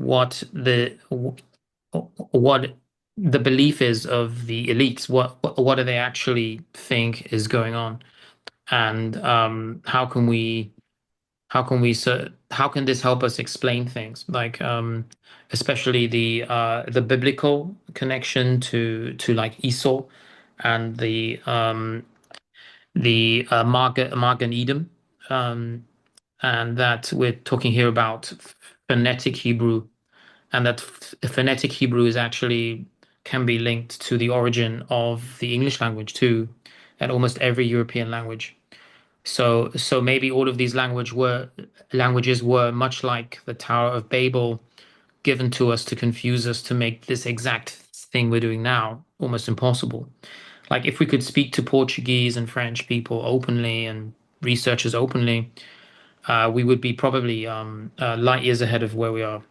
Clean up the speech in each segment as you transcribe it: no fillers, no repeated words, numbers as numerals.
what what the belief is of the elites. What do they actually think is going on, and how can this help us explain things like especially the biblical connection to like Esau and the Marg and Edom, um, and that we're talking here about phonetic Hebrew, and that phonetic Hebrew is actually can be linked to the origin of the English language too, and almost every European language. So maybe all of these languages were much like the Tower of Babel, given to us to confuse us to make this exact thing we're doing now almost impossible. Like if we could speak to Portuguese and French people openly and researchers openly, we would be probably light years ahead of where we are.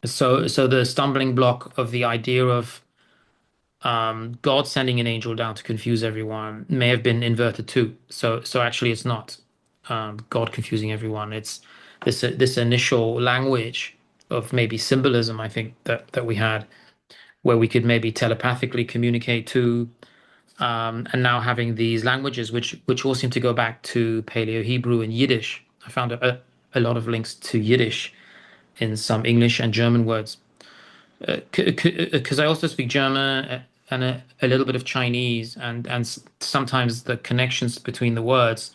So the stumbling block of the idea of God sending an angel down to confuse everyone may have been inverted too. So actually, it's not God confusing everyone. It's this initial language of maybe symbolism. I think that we had where we could maybe telepathically communicate to, and now having these languages which all seem to go back to Paleo Hebrew and Yiddish. I found a lot of links to Yiddish in some English and German words because I also speak German and a little bit of Chinese, and sometimes the connections between the words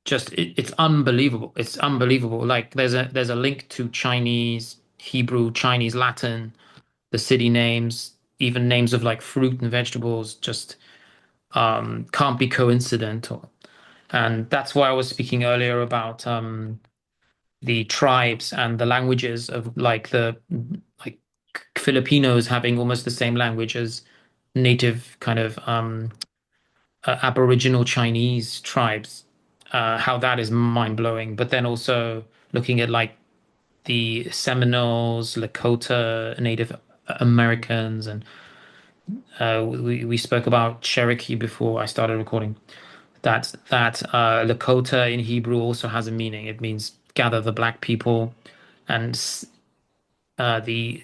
just it's unbelievable. It's unbelievable. Like there's a link to Chinese, Hebrew, Chinese, Latin, the city names, even names of like fruit and vegetables just can't be coincidental. And that's why I was speaking earlier about the tribes and the languages of like the like Filipinos having almost the same language as native kind of Aboriginal Chinese tribes. How that is mind blowing. But then also looking at like the Seminoles, Lakota, Native Americans, and we spoke about Cherokee before I started recording. That Lakota in Hebrew also has a meaning. It means gather the black people, and the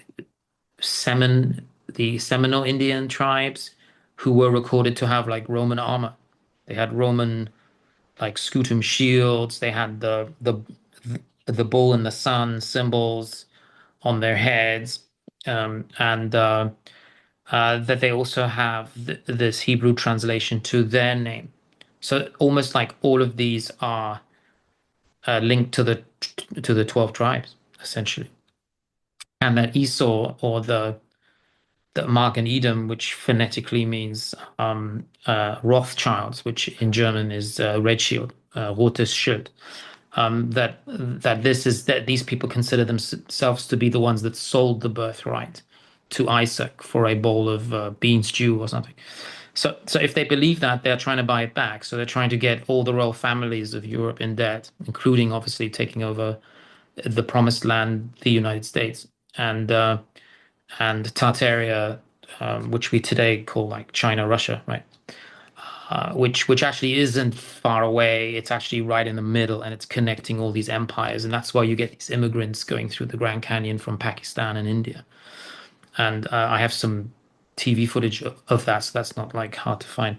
the Seminole Indian tribes who were recorded to have like Roman armor. They had Roman like scutum shields. They had the bull and the sun symbols on their heads, and that they also have this Hebrew translation to their name. So almost like all of these are linked to the 12 tribes essentially, and that Esau or the Mark and Edom, which phonetically means Rothschilds, which in German is red shield, rotes Schild. That these people consider themselves to be the ones that sold the birthright to Isaac for a bowl of bean stew or something. So if they believe that, they're trying to buy it back. So they're trying to get all the royal families of Europe in debt, including obviously taking over the promised land, the United States, and Tartaria, which we today call like China, Russia, right? Which actually isn't far away. It's actually right in the middle, and it's connecting all these empires, and that's why you get these immigrants going through the Grand Canyon from Pakistan and India. And I have some TV footage of that, so that's not like hard to find.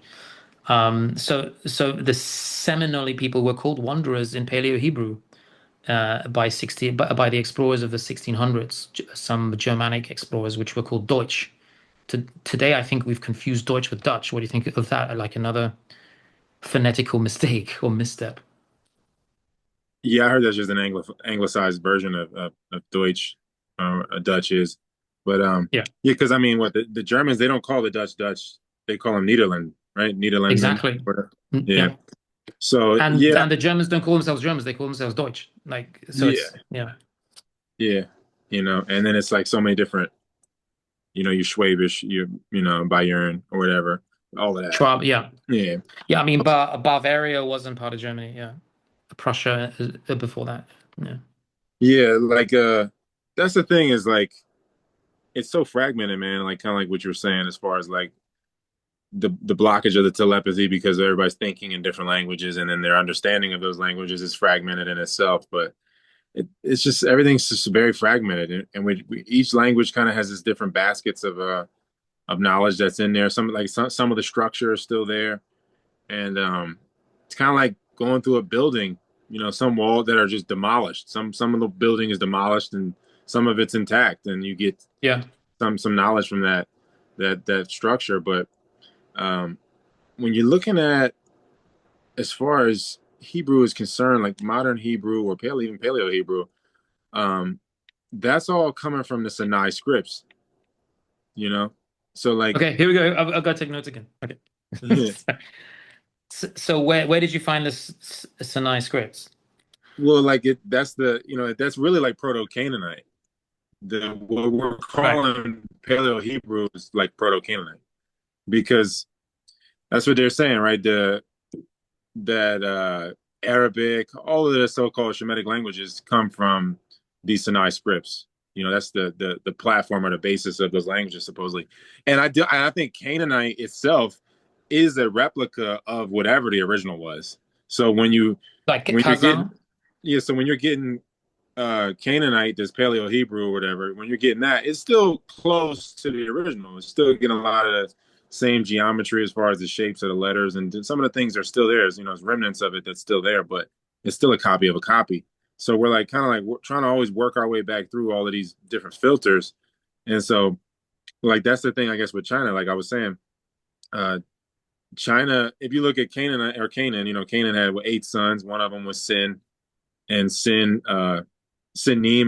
So the Seminole people were called wanderers in Paleo Hebrew by the explorers of the 1600s, some Germanic explorers, which were called Deutsch. Today, I think we've confused Deutsch with Dutch. What do you think of that? Like another phonetical mistake or misstep? Yeah, I heard that's just an anglicized version of Deutsch, Dutch is. But Yeah, yeah, because I mean, what the Germans they don't call the Dutch Dutch, they call them Nederland, right? Nederlanden. exactly. Yeah. Yeah, So and yeah, and the Germans don't call themselves Germans; they call themselves Deutsch. Like so, yeah, it's yeah, yeah. And then it's like so many different, you Schwabish, Bayern or whatever, all of that. Schwab. Yeah, Yeah, yeah. I mean, Bavaria wasn't part of Germany. Yeah, Prussia before that. Yeah. yeah. Like that's the thing is like it's so fragmented, man. Like kind of like what you were saying as far as like the blockage of the telepathy because everybody's thinking in different languages and then their understanding of those languages is fragmented in itself. But it's just everything's just very fragmented, and each language kind of has its different baskets of knowledge that's in there. Some of the structure is still there, and it's kind of like going through a building. You know, some walls that are just demolished. Some of the building is demolished, and some of it's intact, and you get Yeah. some knowledge from that structure. But when you're looking at as far as Hebrew is concerned, like modern Hebrew or even Paleo Hebrew, um, that's all coming from the Sinai scripts. You know, so like, Okay, here we go. I've got to take notes again. Okay. So where did you find this Sinai scripts? well, like that's that's really like Proto-Canaanite. The what we're Right. calling Paleo Hebrew is like Proto-Canaanite because that's what they're saying, right? The that Arabic, all of the so-called Shemitic languages come from these Sinai scripts. You know, that's the platform or the basis of those languages, supposedly. And I think Canaanite itself is a replica of whatever the original was. So Like when you're getting Kazan? yeah, so when you're getting Canaanite, this Paleo Hebrew or whatever, when you're getting that, it's still close to the original. It's still getting a lot of the same geometry as far as the shapes of the letters, and some of the things are still there. It's remnants of it that's still there, but it's still a copy of a copy. So we're like kind of like we're trying to always work our way back through all of these different filters, and so like that's the thing I guess with China. Like I was saying, uh, China. If you look at Canaan, Canaan had 8 sons. One of them was Sin, and Sinim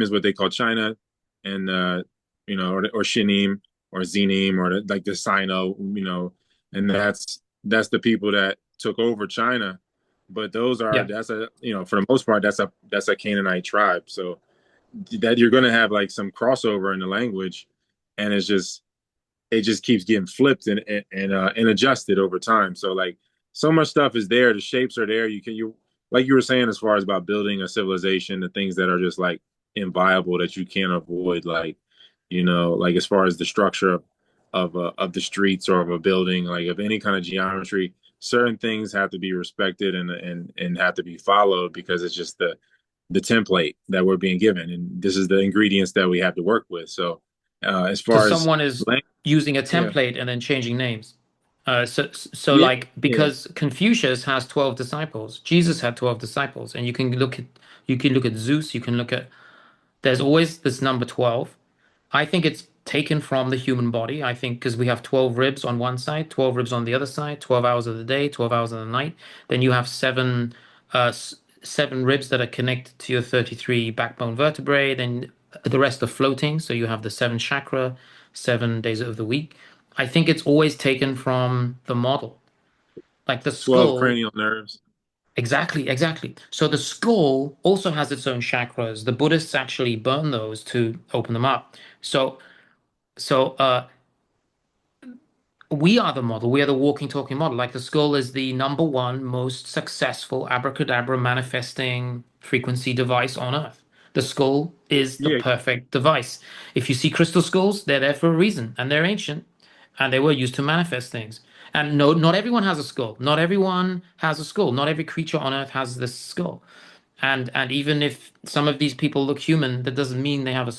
is what they call China, and or Shinim or Zinim or like the Sino, and that's the people that took over China. But Yeah. that's a for the most part that's a Canaanite tribe. So that you're going to have like some crossover in the language, and it just keeps getting flipped and adjusted over time. So like so much stuff is there. The shapes are there. You like you were saying as far as about building a civilization, the things that are just like inviolable that you can't avoid, like like as far as the structure of the streets or of a building, like of any kind of geometry, certain things have to be respected and have to be followed because it's just the template that we're being given, and this is the ingredients that we have to work with. So as So far as someone is using a yeah, template and then changing names. So yeah, like yeah, because Confucius has 12 disciples, Jesus had 12 disciples, and you can look at Zeus, you can look at there's always this number 12. I think it's taken from the human body. I think because we have 12 ribs on one side, 12 ribs on the other side, 12 hours of the day, 12 hours of the night. Then you have seven ribs that are connected to your 33 backbone vertebrae. Then the rest are floating. So you have the seven chakra, 7 days of the week. I think it's always taken from the model. Like the 12 skull. cranial nerves. Exactly, exactly. So the skull also has its own chakras. The Buddhists actually burn those to open them up. So we are the model. We are the walking, talking model. Like the skull is the number one most successful abracadabra manifesting frequency device on Earth. The skull is the Yeah, perfect device. If you see crystal skulls, they're there for a reason, and they're ancient, and they were used to manifest things. And no, not everyone has a skull. Not everyone has a skull. Not every creature on Earth has this skull. And even if some of these people look human, that doesn't mean they have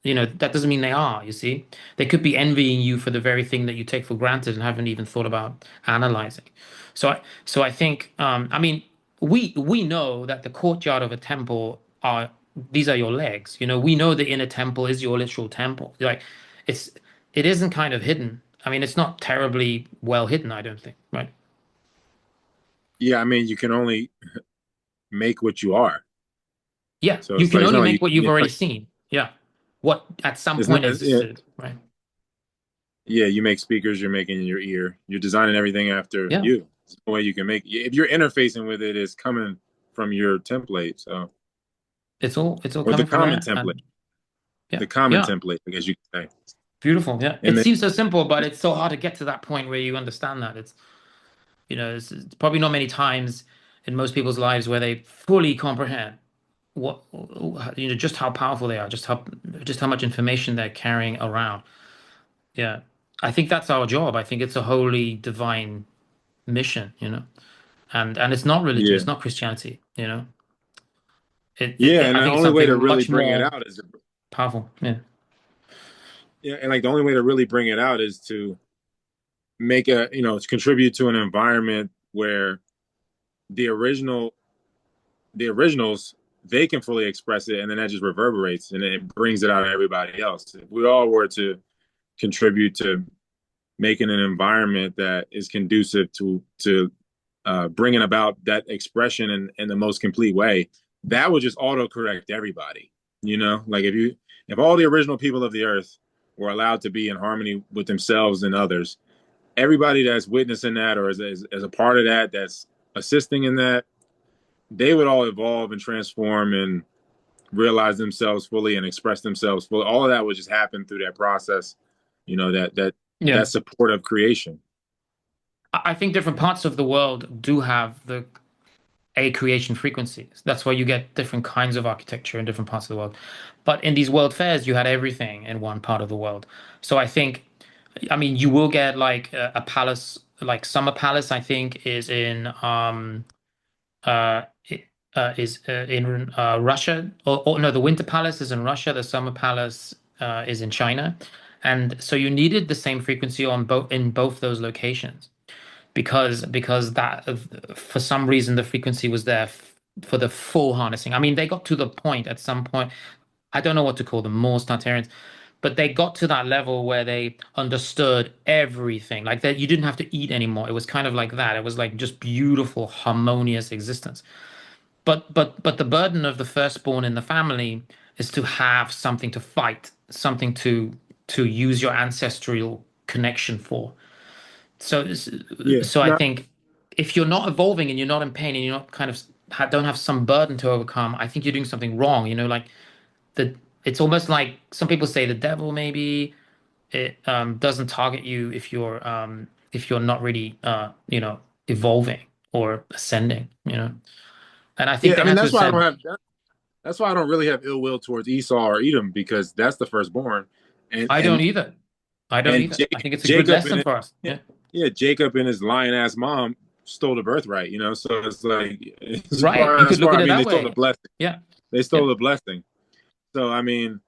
that doesn't mean they are, you see. They could be envying you for the very thing that you take for granted and haven't even thought about analyzing. So I think I mean we know that the courtyard of a temple are these are your legs. We know the inner temple is your literal temple. Like it's it isn't kind of hidden. I mean, it's not terribly well hidden, I don't think, right? yeah. I mean, you can only make what you are. Yeah, So you can it's only not make what you've like already seen. Yeah. What at some it's not. point Yeah, existed, right? yeah. You make speakers. You're making your ear. You're designing everything after Yeah. you. There's no way you can make. If you're interfacing with it, it's coming from your template. So It's all or the coming from common there. template. And yeah, The common yeah. template, I guess you could say. Beautiful. Yeah. And It then seems so simple, but it's so hard to get to that point where you understand that. It's probably not many times in most people's lives where they fully comprehend what just how powerful they are, just how much information they're carrying around. Yeah. I think that's our job. I think it's a holy divine mission. And it's not religion, yeah, it's not Christianity. Yeah, and I the think it's only way to something really much bring it more out is powerful. Yeah. yeah, and like the only way to really bring it out is to make a to contribute to an environment where the original the originals they can fully express it, and then that just reverberates and it brings it out of everybody else. If we all were to contribute to making an environment that is conducive to bringing about that expression in the most complete way, that would just auto correct everybody. Like if all the original people of the earth were allowed to be in harmony with themselves and others, everybody that's witnessing that or as a part of that, that's assisting in that, they would all evolve and transform and realize themselves fully and express themselves fully. All of that would just happen through that process, Yeah. that support of creation. I think different parts of the world do have the a creation frequencies. That's why you get different kinds of architecture in different parts of the world. But in these world fairs, you had everything in one part of the world. So I think, I mean, you will get like a palace, like Summer Palace, I think, is in uh i- in Russia. Or no, the Winter Palace is in Russia. The Summer Palace is in China. And so you needed the same frequency on both those locations because that for some reason the frequency was there for the full harnessing. I mean, they got to the point at some point. I don't know what to call them, Moors, Tartarians, but they got to that level where they understood everything. Like that, you didn't have to eat anymore. It was kind of like that. It was like just beautiful, harmonious existence. But the burden of the firstborn in the family is to have something to fight, something to use your ancestral connection for. So, Yeah. so I No, think if you're not evolving and you're not in pain and you're not kind of don't have some burden to overcome, I think you're doing something wrong. Like the it's almost like some people say the devil maybe it doesn't target you if you're not really evolving or ascending. And I think yeah, they I mean had to ascend. that's why I don't really have ill will towards Esau or Edom because that's the firstborn, and I don't and either. I don't and either. I think it's a good Jacob and lesson for us. yeah, Yeah. yeah, Jacob and his lion ass mom stole the birthright. So it's like Right. You as could look far at I it mean they that stole the way. blessing. Yeah. They Yeah. stole the blessing. So I mean,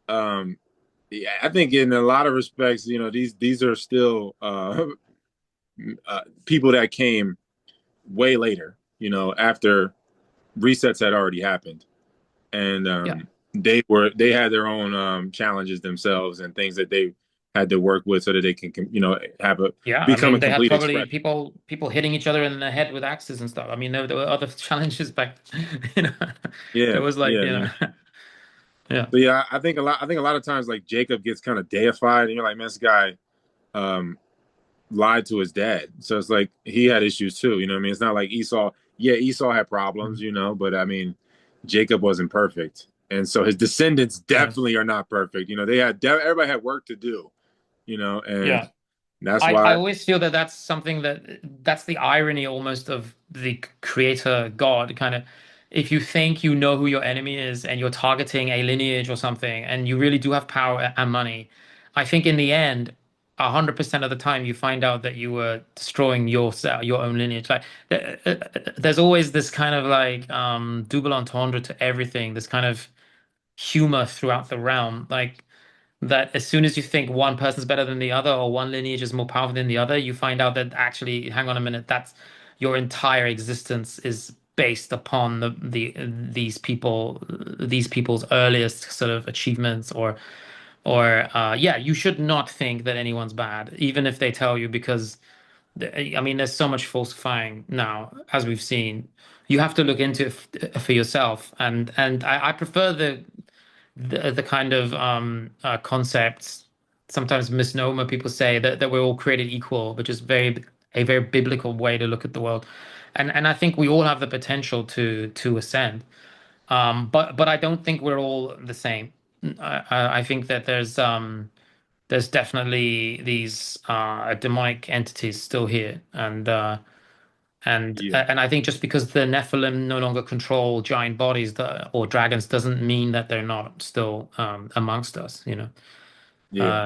um, yeah, I think in a lot of respects, these are still people that came way later. After resets had already happened, and Yeah. they had their own challenges themselves and things that they had to work with so that they can have a Yeah, I become a mean, they had complete probably expression. people hitting each other in the head with axes and stuff. I mean, there were other challenges back, you know. There Yeah, was like, yeah, yeah, So yeah, I think a lot of times like Jacob gets kind of deified, and you're like, man, this guy um, lied to his dad, so it's like he had issues too. You know what I mean? It's not like Esau. Yeah, Esau had problems, but I mean, Jacob wasn't perfect, and so his descendants yeah, definitely are not perfect. They had everybody had work to do. And yeah. that's I why. always feel that that's something that's the irony almost of the creator God kind of. If you think you know who your enemy is and you're targeting a lineage or something, and you really do have power and money, I think in the end, 100% of the time you find out that you were destroying your own lineage. Like there's always this kind of like double entendre to everything. This kind of humor throughout the realm, like that as soon as you think one person's better than the other or one lineage is more powerful than the other, you find out that actually, hang on a minute, that's your entire existence is based upon these people's earliest sort of achievements or yeah, you should not think that anyone's bad, even if they tell you, because I mean, there's so much falsifying now, as we've seen. You have to look into it for yourself, and I prefer the kind of concepts, sometimes misnomer people say that we're all created equal, which is a very biblical way to look at the world. And I think we all have the potential to ascend. But I don't think we're all the same. I think that there's definitely these demonic entities still here, Yeah, and I think just because the Nephilim no longer control giant bodies or dragons doesn't mean that they're not still amongst us. yeah.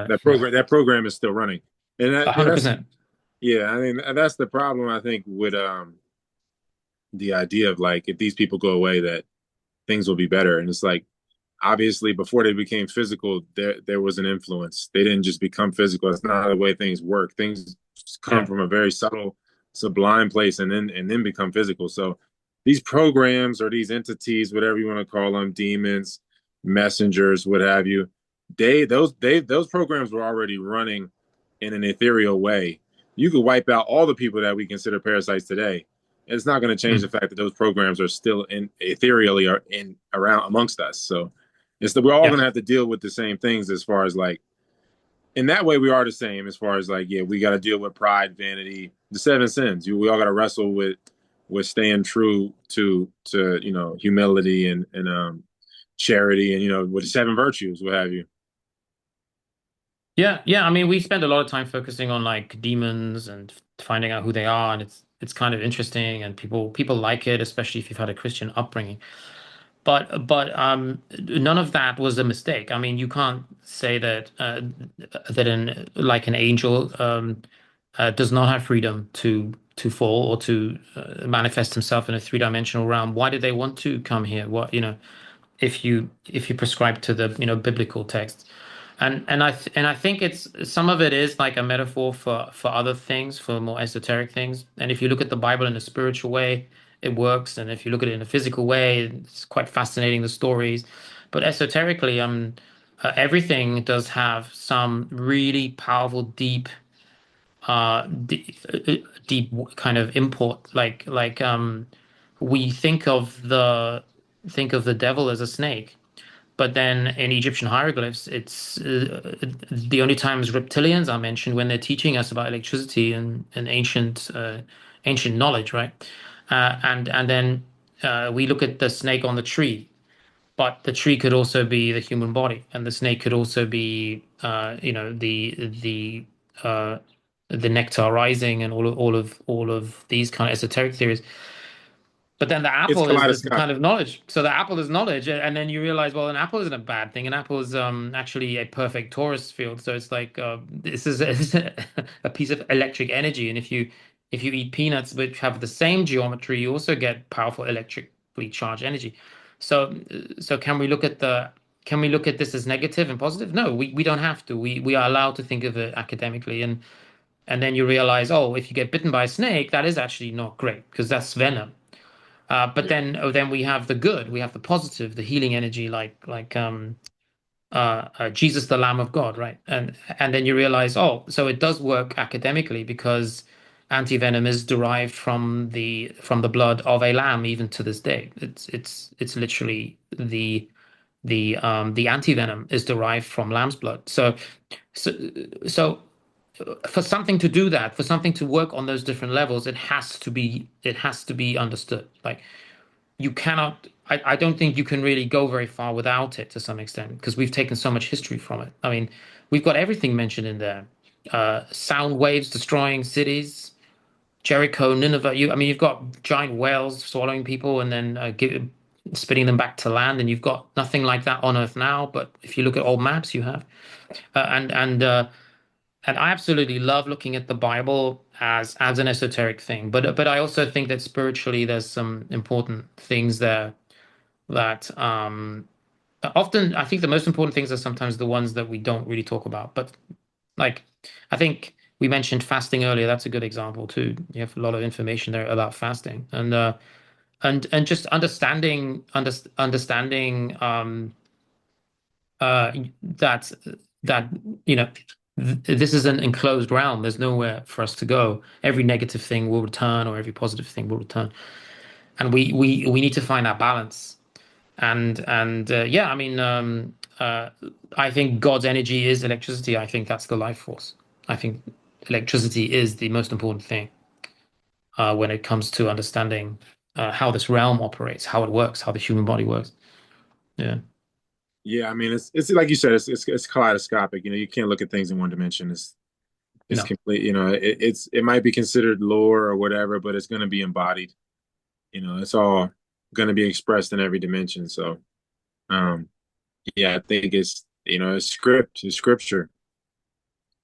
That Yeah, program is still running, and a hundred that's percent. yeah. I mean, that's the problem I think with the idea of like if these people go away, that things will be better. And it's like, obviously, before they became physical, there was an influence. They didn't just become physical. That's not the way things work. Things come Yeah. from a very subtle, sublime place, and then become physical. So these programs or these entities, whatever you want to call them, demons, messengers, what have you, those programs were already running in an ethereal way. You could wipe out all the people that we consider parasites today. It's not going to change the Mm. fact that those programs are still in ethereally or in around amongst us. So it's that we're all Yeah. going to have to deal with the same things as far as like in that way we are the same as far as like yeah we got to deal with pride, vanity, the seven sins. We all got to wrestle with staying true to humility and charity and with the seven virtues, what have you. Yeah, yeah. I mean, we spend a lot of time focusing on like demons and finding out who they are, and it's kind of interesting, and people like it, especially if you've had a Christian upbringing. But none of that was a mistake. I mean, you can't say that that an angel does not have freedom to fall or to manifest himself in a three-dimensional realm. Why did they want to come here? If you prescribe to the biblical text. And I think it's some of it is like a metaphor for other things, for more esoteric things. And if you look at the Bible in a spiritual way, it works. And if you look at it in a physical way, it's quite fascinating, the stories. But esoterically, everything does have some really powerful, deep kind of import. We think of the devil as a snake, but then in Egyptian hieroglyphs, it's the only times reptilians are mentioned when they're teaching us about electricity and ancient knowledge, right? And then we look at the snake on the tree, but the tree could also be the human body, and the snake could also be, uh, the nectar rising, and all of these kind of esoteric theories. But then the It's apple is this kind kaleidoscopic. of knowledge. So the apple is knowledge, and then you realize, well, an apple isn't a bad thing. An apple is actually a perfect torus field. So it's like this is a piece of electric energy, and if you eat peanuts which have the same geometry, you also get powerful electrically charged energy. So can we look at this as negative and positive? No, we don't have to. We are allowed to think of it academically, and then you realize, oh, if you get bitten by a snake, that is actually not great because that's venom. But Yeah. then we have the good, we have the positive, the healing energy, Jesus, the Lamb of God, right? And then you realize, oh, so it does work academically because antivenom is derived from the blood of a lamb, even to this day. It's literally the antivenom is derived from lamb's blood. So so for something to do that, for something to work on those different levels, it has to be understood. Like you cannot I don't think you can really go very far without it to some extent because we've taken so much history from it. I mean, we've got everything mentioned in there. Sound waves destroying cities, Jericho, Nineveh. You've got giant whales swallowing people and then spitting them back to land, and you've got nothing like that on Earth now. But if you look at old maps, you have. And I absolutely love looking at the Bible as an esoteric thing, but I also think that spiritually there's some important things there that often I think the most important things are sometimes the ones that we don't really talk about. But like I think we mentioned fasting earlier. That's a good example too. You have a lot of information there about fasting and just understanding uh, that that this is an enclosed realm. There's nowhere for us to go. Every negative thing will return, or every positive thing will return, and we need to find that balance. And yeah, I mean, I think God's energy is electricity. I think that's the life force. I think electricity is the most important thing when it comes to understanding how this realm operates, how it works, how the human body works. Yeah. Yeah, I mean it's like you said, it's kaleidoscopic. You can't look at things in one dimension. It's No. complete. It might be considered lore or whatever, but it's going to be embodied. It's all going to be expressed in every dimension. So, um, yeah, I think it's it's scripture,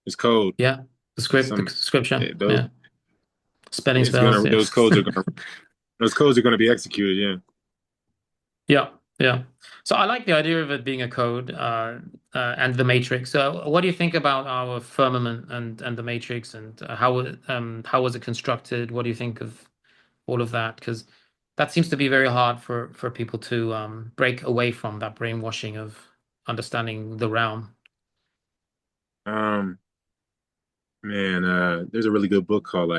it's code. Yeah. The It's script, the some scripture. those Yeah. Spelling it's spells. gonna Yeah. those codes are gonna be executed. Yeah. Yeah. Yeah. So I like the idea of it being a code, and the matrix. So what do you think about our firmament and the matrix, and how was it constructed? What do you think of all of that? Because that seems to be very hard for people to break away from that brainwashing of understanding the realm. Um, man, there's a really good book called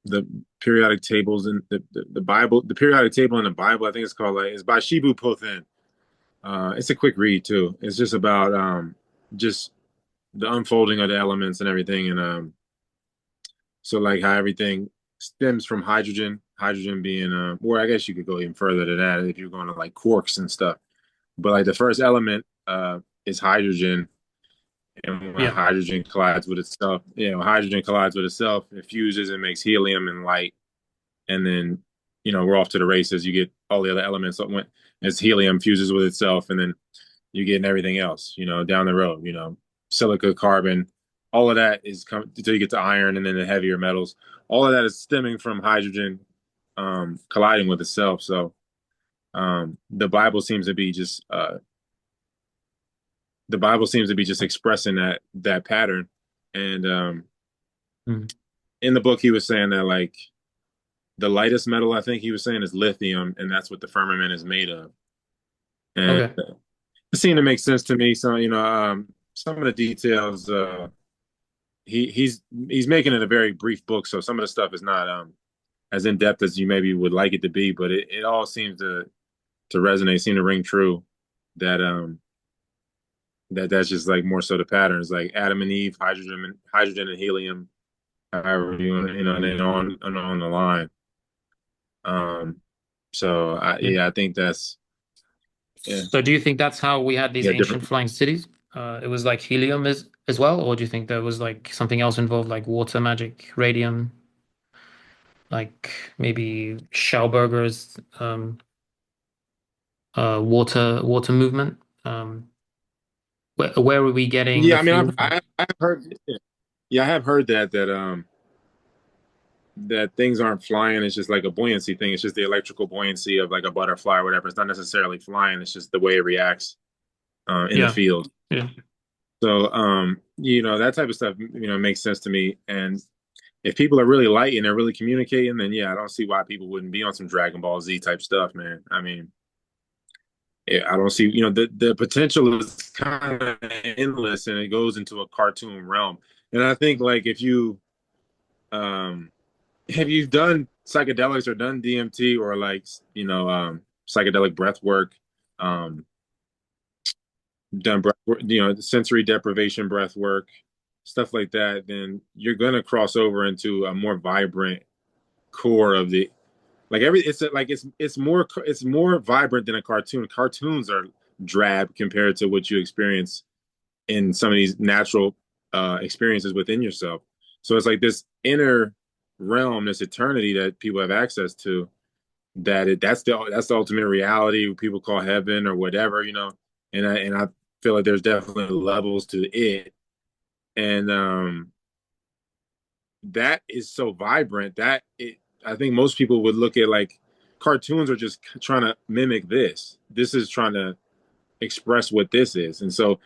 the periodic tables in the Bible, the periodic table in the Bible. I think it's called it's by Shibu Pothen. It's a quick read too. It's just about just the unfolding of the elements and everything, and so like how everything stems from hydrogen, hydrogen being or I guess you could go even further to that if you're going to like quarks and stuff. But like the first element is hydrogen, and when Yeah. hydrogen collides with itself, when hydrogen collides with itself, it fuses and makes helium and light, and then we're off to the races. You get all the other elements as helium fuses with itself, and then you get everything else, down the road, silica, carbon, all of that is coming until you get to iron and then the heavier metals. All of that is stemming from hydrogen colliding with itself. So the Bible seems to be just expressing that pattern. And Mm. in the book, he was saying that like the lightest metal, I think he was saying, is lithium, and that's what the firmament is made of. And Okay. it seemed to make sense to me. So some of the details. He's making it a very brief book, so some of the stuff is not as in depth as you maybe would like it to be, but it all seems to resonate, seem to ring true. That that's just like more so the patterns, like Adam and Eve, hydrogen and helium, however you want, and then on the line. Um, so Yeah. I think that's yeah, So do you think that's how we had these yeah, ancient different. flying cities? It was like helium as well, or do you think there was like something else involved, like water magic, radium, like maybe Schauberger's water movement? Where were we getting the Yeah, I mean, fuel from? I've heard, yeah, I have heard that things aren't flying. It's just like a buoyancy thing. It's just the electrical buoyancy of like a butterfly or whatever. It's not necessarily flying. It's just the way it reacts in the Yeah, field. yeah, So, that type of stuff, makes sense to me. And if people are really light and they're really communicating, then yeah, I don't see why people wouldn't be on some Dragon Ball Z type stuff, man. I mean, I don't see, the potential is kind of endless and it goes into a cartoon realm. And I think like if you, um, have you done psychedelics or done DMT or like psychedelic breath work, um, done breath, sensory deprivation breath work, stuff like that, then you're gonna cross over into a more vibrant core of the like every it's more vibrant than a cartoon. Cartoons are drab compared to what you experience in some of these natural experiences within yourself. So it's like this inner realm, this eternity that people have access to. That's the ultimate reality. People call heaven or whatever, And I feel like there's definitely levels to it, and that is so vibrant that I think most people would look at like cartoons are just trying to mimic this. This is trying to express what this is, and so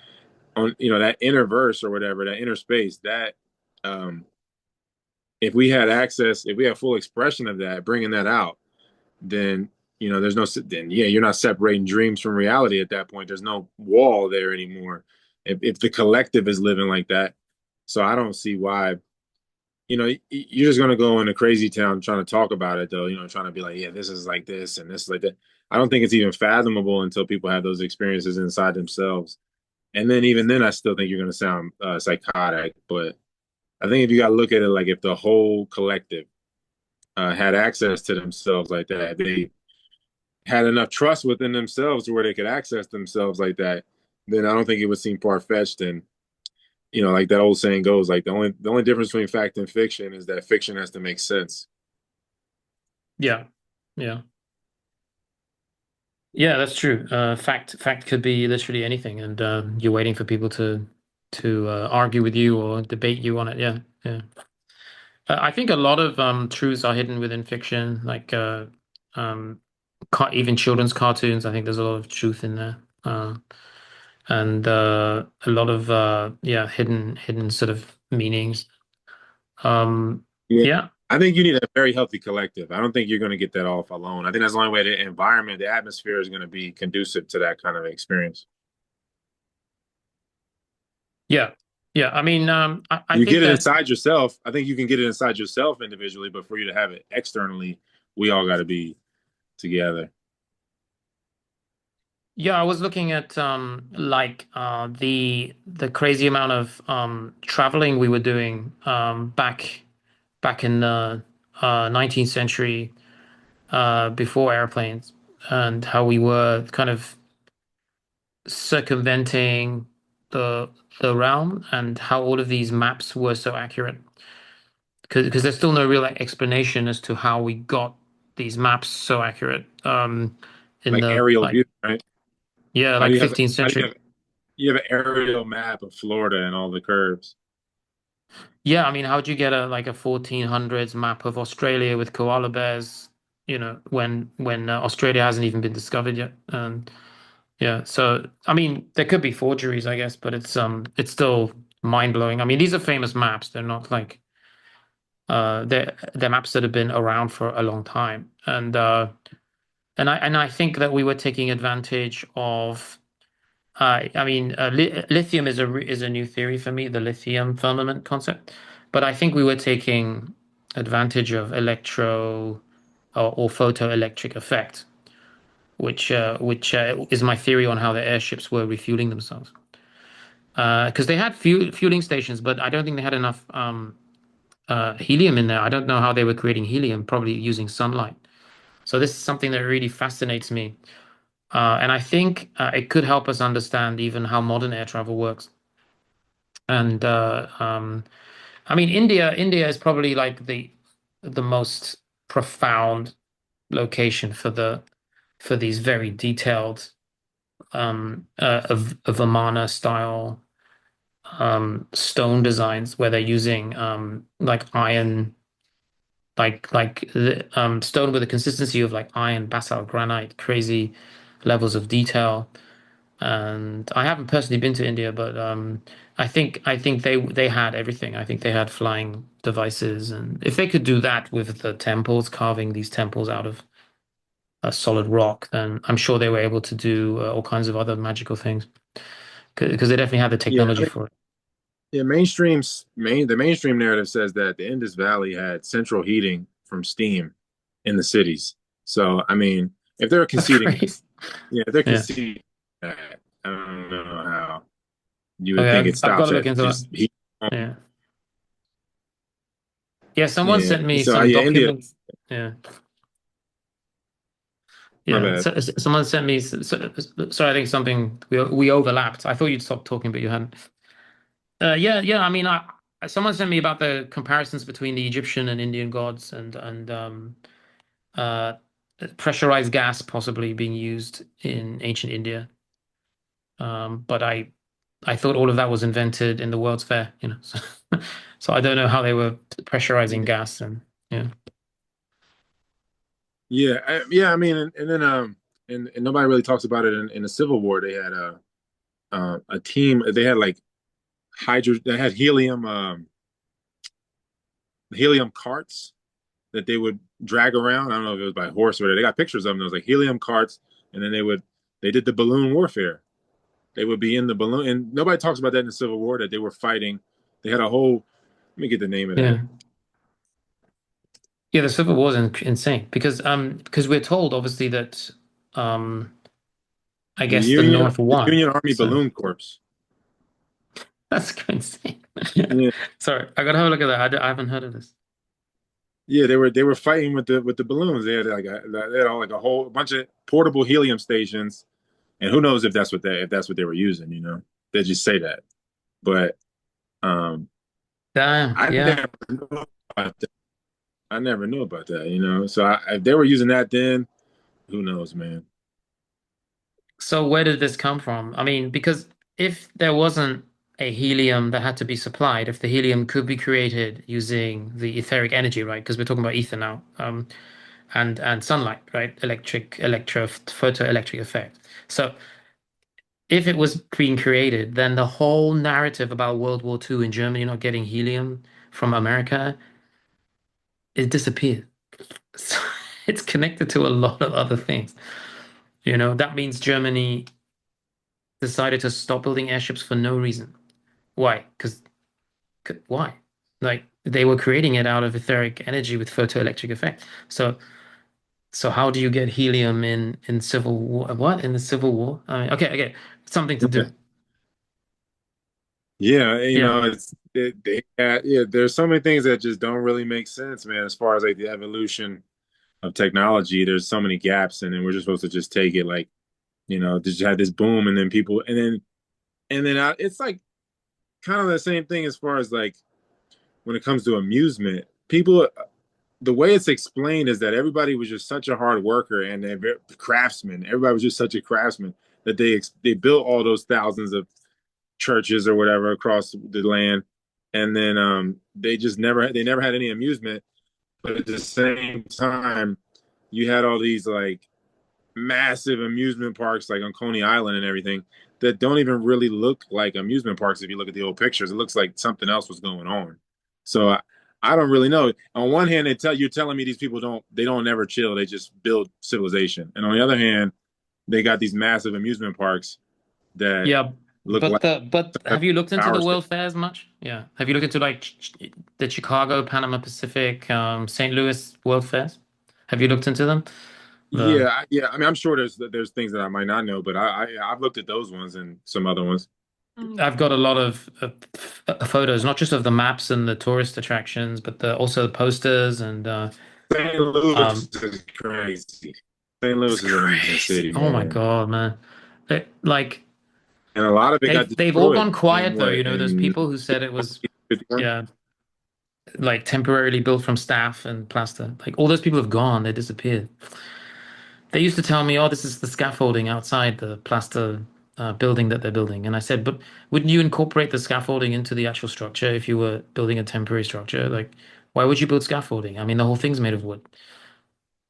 on that inner verse or whatever, that inner space, that um if we have full expression of that, bringing that out, then there's no then yeah, you're not separating dreams from reality at that point. There's no wall there anymore if the collective is living like that. So I don't see why you're just going to go into crazy town trying to talk about it though, trying to be like, yeah, this is like this and this is like that. I don't think it's even fathomable until people have those experiences inside themselves. And then even then, I still think you're going to sound psychotic. But I think if you got to look at it like if the whole collective had access to themselves like that, they had enough trust within themselves to where they could access themselves like that, then I don't think it would seem far fetched. And like that old saying goes, like the only difference between fact and fiction is that fiction has to make sense. yeah, yeah, yeah. That's true. Fact could be literally anything, and you're waiting for people to argue with you or debate you on it. Yeah, yeah. I think a lot of truths are hidden within fiction, like um, even children's cartoons. I think there's a lot of truth in there, and a lot of yeah, hidden sort of meanings. Um, Yeah. yeah, I think you need a very healthy collective. I don't think you're going to get that off alone. I think that's the only way the environment, the atmosphere is going to be conducive to that kind of experience. yeah, yeah. I mean, I You think get it that inside yourself. I think you can get it inside yourself individually, but for you to have it externally, we all got to be together. yeah, I was looking at like the crazy amount of traveling we were doing back in the 19th century before airplanes, and how we were kind of circumventing the the realm, and how all of these maps were so accurate, because there's still no real explanation as to how we got these maps so accurate in Like the aerial like view, right? yeah, How do like you have 15th how do century. you have an aerial map of Florida and all the curves? Yeah, I mean, how'd you get a like a 1400s map of Australia with koala bears, when Australia hasn't even been discovered yet? And yeah, so I mean, there could be forgeries, I guess, but it's still mind-blowing. I mean, these are famous maps. They're not like they're maps that have been around for a long time. And I think that we were taking advantage of I mean, lithium is a new theory for me, the lithium firmament concept. But I think we were taking advantage of or photoelectric effect, which is my theory on how the airships were refueling themselves. Because they had fueling stations, but I don't think they had enough helium in there. I don't know how they were creating helium, probably using sunlight. So this is something that really fascinates me. And I think it could help us understand even how modern air travel works. And I mean, India is probably like the most profound location for these very detailed of Vimana style stone designs where they're using like iron, stone with a consistency of like iron, basalt, granite, crazy levels of detail. And I haven't personally been to India, but I think they had everything. I think they had flying devices, and if they could do that with the temples, carving these temples out of a solid rock, then I'm sure they were able to do all kinds of other magical things because they definitely had the Yeah, I technology mean, for it. yeah. The mainstream narrative says that the Indus Valley had central heating from steam in the cities. So, I mean, if they're That's conceding that, crazy. yeah, if they're Yeah. conceding that, I don't know how you would Okay, think it I've got stops to look at into that. just heat. Yeah. Yeah, someone Yeah. sent me So, some yeah, India. documents. Yeah. My Yeah, bad. someone sent me. Sorry, I think something we overlapped. I thought you'd stopped talking, but you hadn't. Yeah, yeah. I mean, someone sent me about the comparisons between the Egyptian and Indian gods, and uh, pressurized gas possibly being used in ancient India. But I thought all of that was invented in the World's Fair, you know. So, so I don't know how they were pressurizing Yeah. gas, and yeah, Yeah. Yeah. I mean, and then, and nobody really talks about it in the Civil War. They had a team, they had like they had helium carts that they would drag around. I don't know if it was by horse or whatever. They got pictures of them. There was like helium carts, and then they did the balloon warfare. They would be in the balloon, and nobody talks about that in the Civil War that they were fighting. They had a whole. Let me get the name of that. yeah, yeah. The Civil War is insane because we're told obviously that um I guess the North The won, Union Army so Balloon Corps. that's insane. Yeah, Sorry, I gotta have a look at that. I haven't heard of this. yeah, they were fighting with the balloons. They had like a whole bunch of portable helium stations, and who knows if that's what they were using. They just say that, but um, Damn, I yeah. never knew about that. I never knew about that. So if they were using that then, who knows, man? So where did this come from? I mean, because if there wasn't a helium that had to be supplied, if the helium could be created using the etheric energy, right? Because we're talking about ether now. and sunlight, right? Photoelectric effect. So if it was being created, then the whole narrative about World War II in Germany not getting helium from America, it disappeared. So it's connected to a lot of other things. That means Germany decided to stop building airships for no reason. Why? Because why? Like they were creating it out of etheric energy with photoelectric effect. So how do you get helium in civil war? What in the Civil War? I mean, okay, something to do. Yeah, Yeah, yeah. There's so many things that just don't really make sense, man. As far as like the evolution of technology, there's so many gaps, and then we're just supposed to just take it like just had this boom, and then people, it's like kind of the same thing as far as like when it comes to amusement. People, the way it's explained is that everybody was just such a hard worker and they're craftsmen. Everybody was just such a craftsman that they built all those thousands of churches or whatever across the land, and then they never had any amusement. But at the same time, you had all these like massive amusement parks like on Coney Island and everything that don't even really look like amusement parks if you look at the old pictures. It looks like something else was going on. So I don't really know. On one hand, you're telling me these people don't never chill. They just build civilization. And on the other hand, they got these massive amusement parks that yeah. look like But have you looked into power the station. World Fairs much? Yeah. Have you looked into like the Chicago, Panama Pacific, St. Louis World Fairs? Have you looked into them? The Yeah. I mean, I'm sure there's things that I might not know, but I've looked at those ones and some other ones. I've got a lot of photos, not just of the maps and the tourist attractions, but also the posters and St. Louis um, is crazy. St. it's Louis is an amazing crazy. city, Oh my man. God, man. Like And a lot of it got they've all destroyed gone quiet in though. what Those in people who said it was 1951. yeah, like temporarily built from staff and plaster. Like all those people have gone. They disappeared. They used to tell me, "Oh, this is the scaffolding outside the plaster building that they're building." And I said, "But wouldn't you incorporate the scaffolding into the actual structure if you were building a temporary structure? Like, why would you build scaffolding? I mean, the whole thing's made of wood."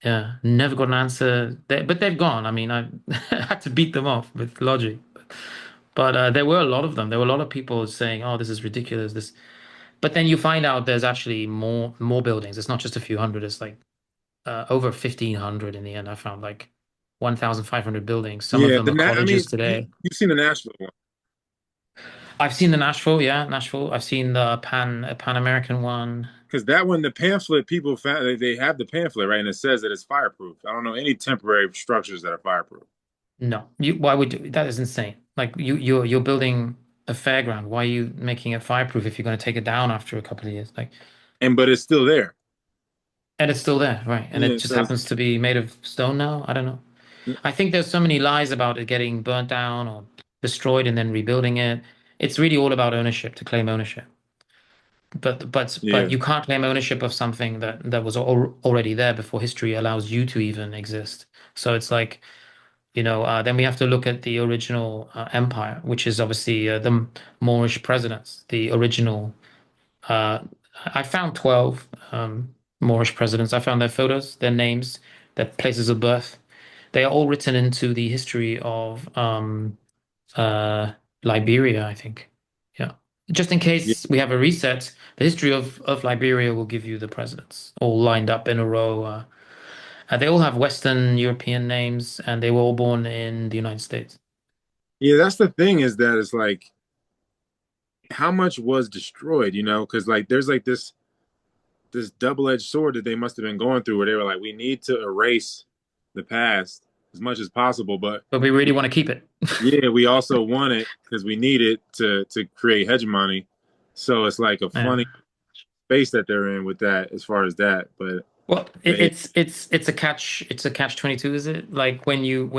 Yeah, never got an answer. But they've gone. I mean, I had to beat them off with logic. But there were a lot of them. There were a lot of people saying, "Oh, this is ridiculous." But then you find out there's actually more buildings. It's not just a few hundred. It's like over 1,500 in the end. I found like 1,500 buildings. Some of Yeah, them are I cottages mean, today. you've seen the Nashville one I've seen the Nashville, yeah, Nashville. I've seen the Pan American one. because that one, the pamphlet people found they have the pamphlet right, and it says that it's fireproof. I don't know any temporary structures that are fireproof, No, why would you? That is insane. Like you're building a fairground. Why are you making it fireproof if you're going to take it down after a couple of years? Like, and but it's still there. and it's still there, right? And it Yeah, just so happens to be made of stone now. I don't know. I think there's so many lies about it getting burnt down or destroyed and then rebuilding it. It's really all about ownership, to claim ownership. But yeah, you can't claim ownership of something that was already there before history allows you to even exist. So it's like, then we have to look at the original empire, which is obviously the Moorish presidents, the original. Uh, I found 12 Moorish presidents. I found their photos, their names, their places of birth. They are all written into the history of uh, Liberia, I think. Yeah. Just in yeah, case we have a reset, the history of Liberia will give you the presidents all lined up in a row. They all have Western European names, and they were all born in the United States. yeah. That's the thing is that it's like how much was destroyed, because like there's like this double-edged sword that they must have been going through where they were like, we need to erase the past as much as possible, but But we really want to keep it. yeah, we also want it because we need it to create hegemony. So it's like a Yeah. funny space that they're in with that as far as that. But Well, they, it's a catch 22, is it? Like when you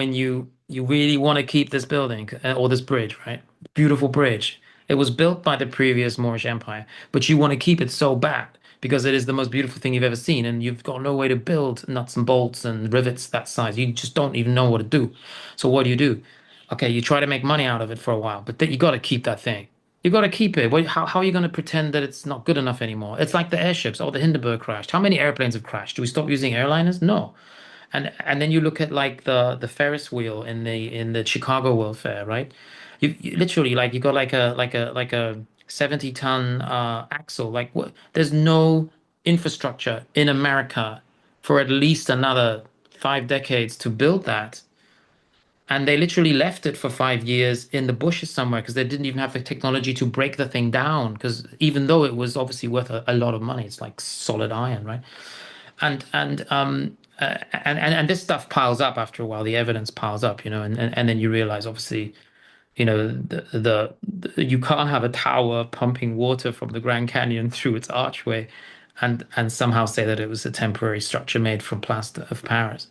really want to keep this building or this bridge, right? Beautiful bridge. It was built by the previous Moorish Empire, but you want to keep it so bad because it is the most beautiful thing you've ever seen, and you've got no way to build nuts and bolts and rivets that size. You just don't even know what to do. So what do? Okay, you try to make money out of it for a while, but then you got to keep that thing. You got to keep it. How are you going to pretend that it's not good enough anymore? It's like the airships. Oh, the Hindenburg crashed. How many airplanes have crashed? Do we stop using airliners? No. And then you look at like the Ferris wheel in the Chicago World Fair, right? You literally like you got like a 70-ton axle. Like what? There's no infrastructure in America for at least another 5 decades to build that. And they literally left it for 5 years in the bushes somewhere because they didn't even have the technology to break the thing down. Because even though it was obviously worth a lot of money, it's like solid iron, right? And this stuff piles up after a while. The evidence piles up, and then you realize, obviously, you can't have a tower pumping water from the Grand Canyon through its archway, and somehow say that it was a temporary structure made from plaster of Paris.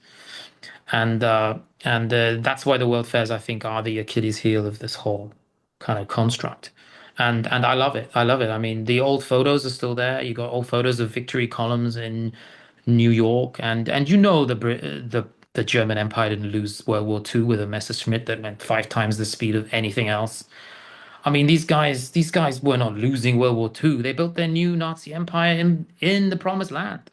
And that's why the World Fairs, I think, are the Achilles heel of this whole kind of construct. And I love it. I love it. I mean, the old photos are still there. You got old photos of victory columns in New York, and the German Empire didn't lose World War II with a Messerschmitt that went 5 times the speed of anything else. I mean, these guys were not losing World War II. They built their new Nazi empire in the Promised Land.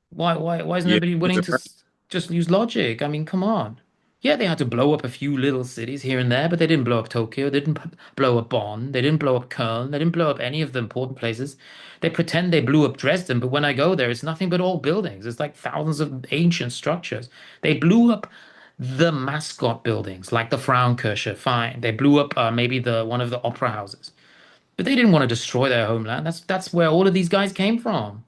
Why is Yeah, nobody it's willing a to just use logic? I mean, come on. Yeah, they had to blow up a few little cities here and there, but they didn't blow up Tokyo. They didn't blow up Bonn. They didn't blow up Köln. They didn't blow up any of the important places. They pretend they blew up Dresden, but when I go there, it's nothing but old buildings. It's like thousands of ancient structures. They blew up the mascot buildings, like the Frauenkirche. Fine. They blew up maybe the one of the opera houses, but they didn't want to destroy their homeland. That's where all of these guys came from.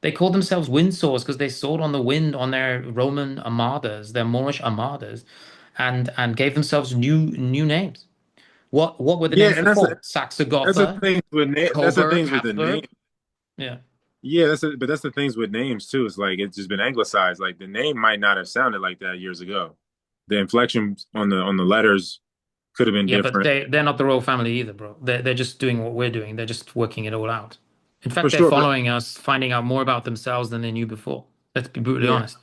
They called themselves wind swords because they soared on the wind on their Roman armadas, their Moorish armadas, and gave themselves new names. What were the yeah, names and before? that's the Saxe-Gotha, thing with that's the Coburg, things with the name. Habsburg. Yeah. Yeah, but that's the things with names too. It's like it's just been anglicized. Like the name might not have sounded like that years ago. The inflection on the letters could have been Yeah, but different they're not the royal family either, bro. They're just doing what we're doing. They're just working it all out. In for fact, they're sure. But following us, finding out more about themselves than they knew before. Let's be brutally yeah, honest.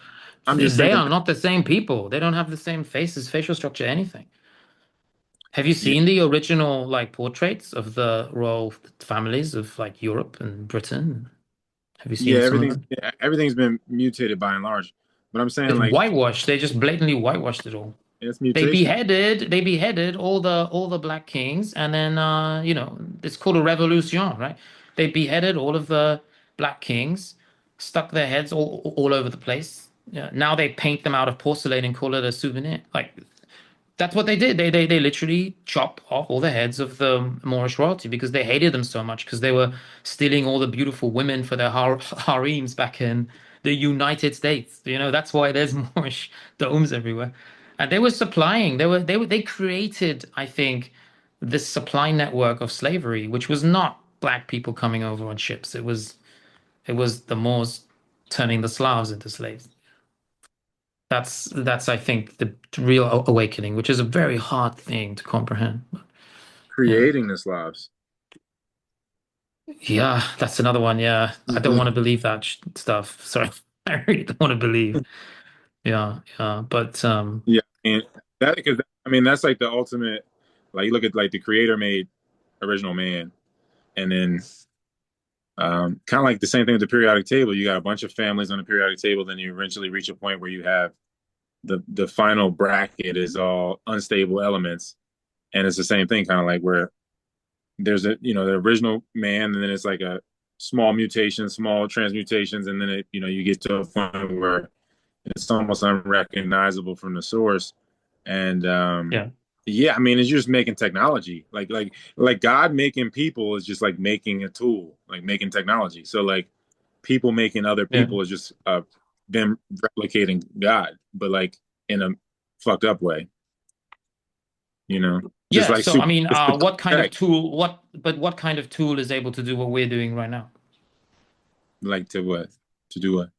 I'm just They saying. are not the same people. They don't have the same faces, facial structure, anything. Have you Yeah, seen the original like portraits of the royal families of like Europe and Britain? Have you yeah, seen some of them? everything's been mutated by and large. But I'm saying It's like whitewashed. They just blatantly whitewashed it all. it's They mutation. beheaded they beheaded all the black kings, and then it's called a revolution, right? They beheaded all of the black kings, stuck their heads all over the place. Yeah. Now they paint them out of porcelain and call it a souvenir. Like that's what they did. They literally chopped off all the heads of the Moorish royalty because they hated them so much because they were stealing all the beautiful women for their harems back in the United States. That's why there's Moorish domes everywhere. And they were supplying, they created, I think, this supply network of slavery, which was not black people coming over on ships. It was the Moors turning the Slavs into slaves. That's I think the real awakening, which is a very hard thing to comprehend. Yeah, Creating the Slavs. yeah, that's another one. Yeah, I don't want to believe that stuff. Sorry, I really don't want to believe. Yeah, yeah, but Yeah, and that because I mean that's like the ultimate. Like you look at like the creator made original man, and then kind of like the same thing with the periodic table. You got a bunch of families on the periodic table, then you eventually reach a point where you have the final bracket is all unstable elements, and it's the same thing, kind of like where there's the original man, and then it's like a small mutation, small transmutations, and then you get to a point where it's almost unrecognizable from the source. And yeah, yeah, I mean, it's just making technology. Like God making people is just like making a tool, like making technology. So like people making other yeah, people is just them replicating God, but like in a fucked up way, you know. Just yeah. like So I super mean, it's what kind of tech, tool? What kind of tool is able to do what we're doing right now? like to what? To do what?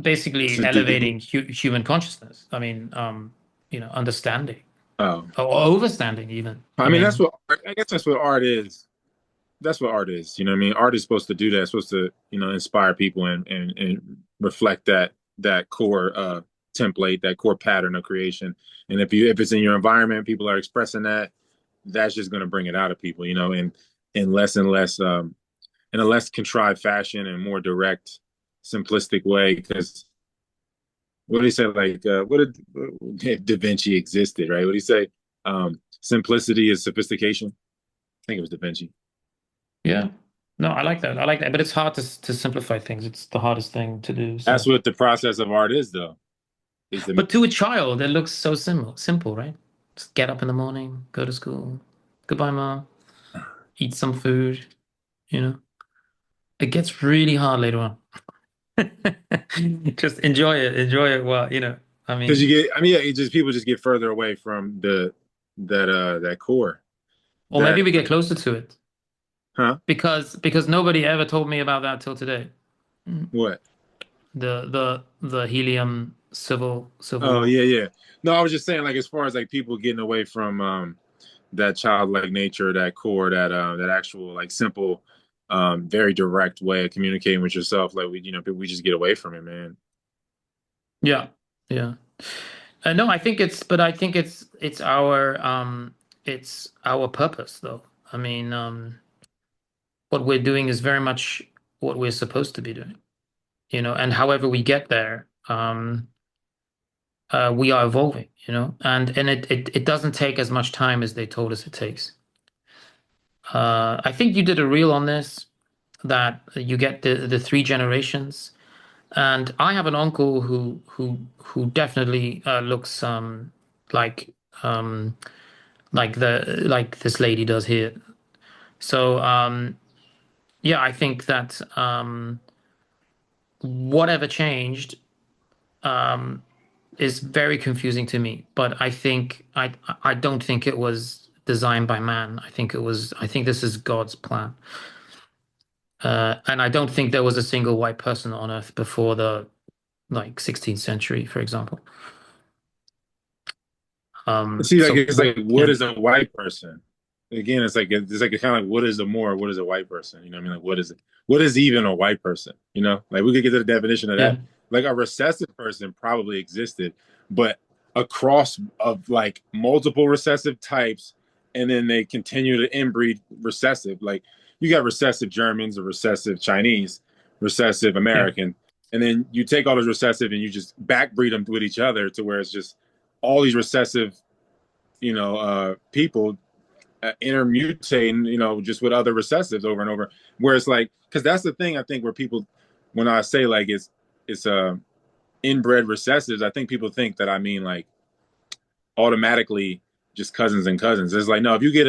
Basically, To do elevating human consciousness. I mean, understanding oh. or overstanding even. I I mean that's mean, what I guess that's what art is. That's what art is. You know what I mean? Art is supposed to do that. It's supposed to, inspire people and reflect that core template, that core pattern of creation. And if it's in your environment, people are expressing that, that's just going to bring it out of people, in less and less, in a less contrived fashion and more direct, simplistic way. Because what did he say? Like, what did Da Vinci existed, right? What did he say? Simplicity is sophistication. I think it was Da Vinci. Yeah. No, I like that. I like that. But it's hard to simplify things. It's the hardest thing to do. That's So, what the process of art is, though. Is the but to a child, it looks so simple, right? Just get up in the morning, go to school. Goodbye, ma. Eat some food, you know. It gets really hard later on. Just enjoy it. Enjoy it. Well, I because you mean, get. I mean, yeah, it just people just get further away from that core. or maybe That we get closer to it huh? because nobody ever told me about that till today. Mm. What? The helium civil Oh war. yeah, yeah. No, I was just saying, like, as far as like people getting away from that childlike nature, that core, that actual like simple, very direct way of communicating with yourself. Like we just get away from it, man. Yeah. Yeah. No, I think it's our purpose though. I mean, what we're doing is very much what we're supposed to be doing, and however we get there, we are evolving, and it doesn't take as much time as they told us it takes. I think you did a reel on this that you get the three generations, and I have an uncle who definitely looks like um like this lady does here. So yeah, I think that whatever changed um, is very confusing to me. But I don't think it was designed by man. I think this is God's plan. And I don't think there was a single white person on Earth before the like 16th century, for example. See, like So it's like, what yeah, is a white person? Again, it's like kind of like what is a Moor? What is a white person? You know what I mean? Like what is it? What is even a white person? Like we could get to the definition of yeah, that. Like a recessive person probably existed, but a cross of like multiple recessive types, and then they continue to inbreed recessive. Like you got recessive Germans, or recessive Chinese, recessive yeah, American, and then you take all those recessive and you just backbreed them with each other to where it's just all these recessive people intermutating, just with other recessives over and over. Where it's like, because that's the thing I think where people, when I say like it's inbred recessives, I think people think that I mean like automatically just cousins and cousins. It's like no, if you get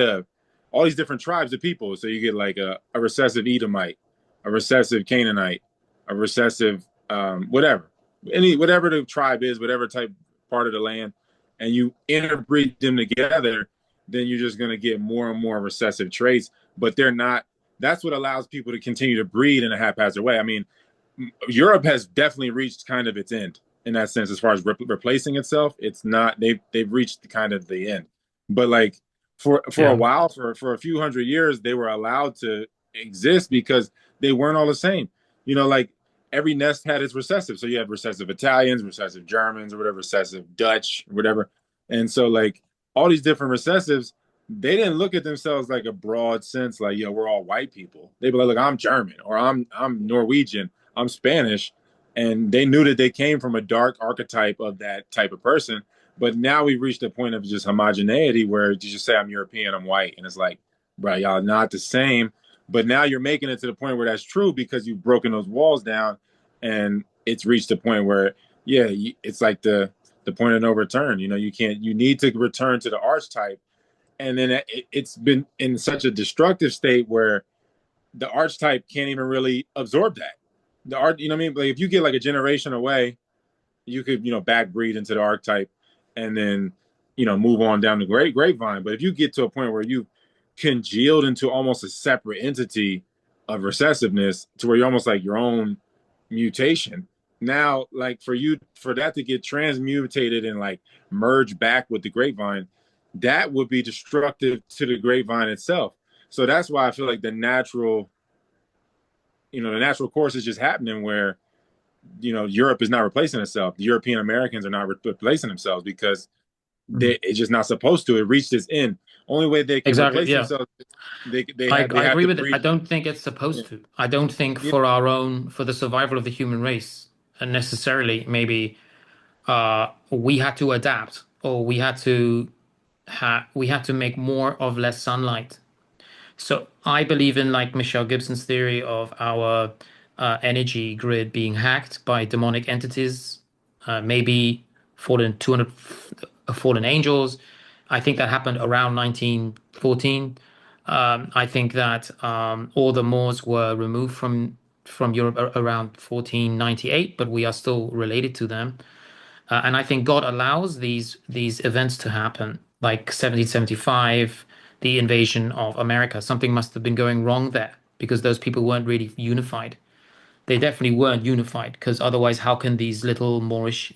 all these different tribes of people, so you get like a recessive Edomite, a recessive Canaanite, a recessive whatever, whatever the tribe is, whatever type part of the land, and you interbreed them together, then you're just gonna get more and more recessive traits. But they're not. That's what allows people to continue to breed in a haphazard way. I mean, Europe has definitely reached kind of its end in that sense as far as replacing itself. It's not they've reached kind of the end, but like for a yeah, while, for a few hundred years, they were allowed to exist because they weren't all the same. Like every nest had its recessive. So you had recessive Italians, recessive Germans, or whatever, recessive Dutch, or whatever. And so like all these different recessives, they didn't look at themselves like a broad sense, like, we're all white people. They'd be like, look, I'm German, or I'm Norwegian, I'm Spanish, and they knew that they came from a dark archetype of that type of person. But now we've reached a point of just homogeneity where you just say I'm European, I'm white, and it's like, bro, y'all not the same. But now you're making it to the point where that's true because you've broken those walls down, and it's reached a point where, yeah, it's like the point of no return. You can't. You need to return to the archetype, and then it's been in such a destructive state where the archetype can't even really absorb that. The art, you know what I mean? Like if you get like a generation away, you could, backbreed into the archetype and then, move on down the grapevine. But if you get to a point where you congealed into almost a separate entity of recessiveness to where you're almost like your own mutation, now like for that to get transmutated and like merge back with the grapevine, that would be destructive to the grapevine itself. So that's why I feel like the natural course is just happening where Europe is not replacing itself. The European Americans are not replacing themselves because it's just not supposed to. It reached its end. Only way they can Exactly. replace Yeah. themselves, they I have agree to with it. I breed. don't think it's Yeah, supposed to. I don't think yeah, for our own, for the survival of the human race, and necessarily maybe we had to adapt, or we had to make more of less sunlight. So I believe in like Michelle Gibson's theory of our energy grid being hacked by demonic entities, maybe fallen 200 fallen angels. I think that happened around 1914. I think that all the Moors were removed from Europe around 1498, but we are still related to them. And I think God allows these events to happen, like 1775, the invasion of America. Something must have been going wrong there because those people weren't really unified. They definitely weren't unified because otherwise, how can these little Moorish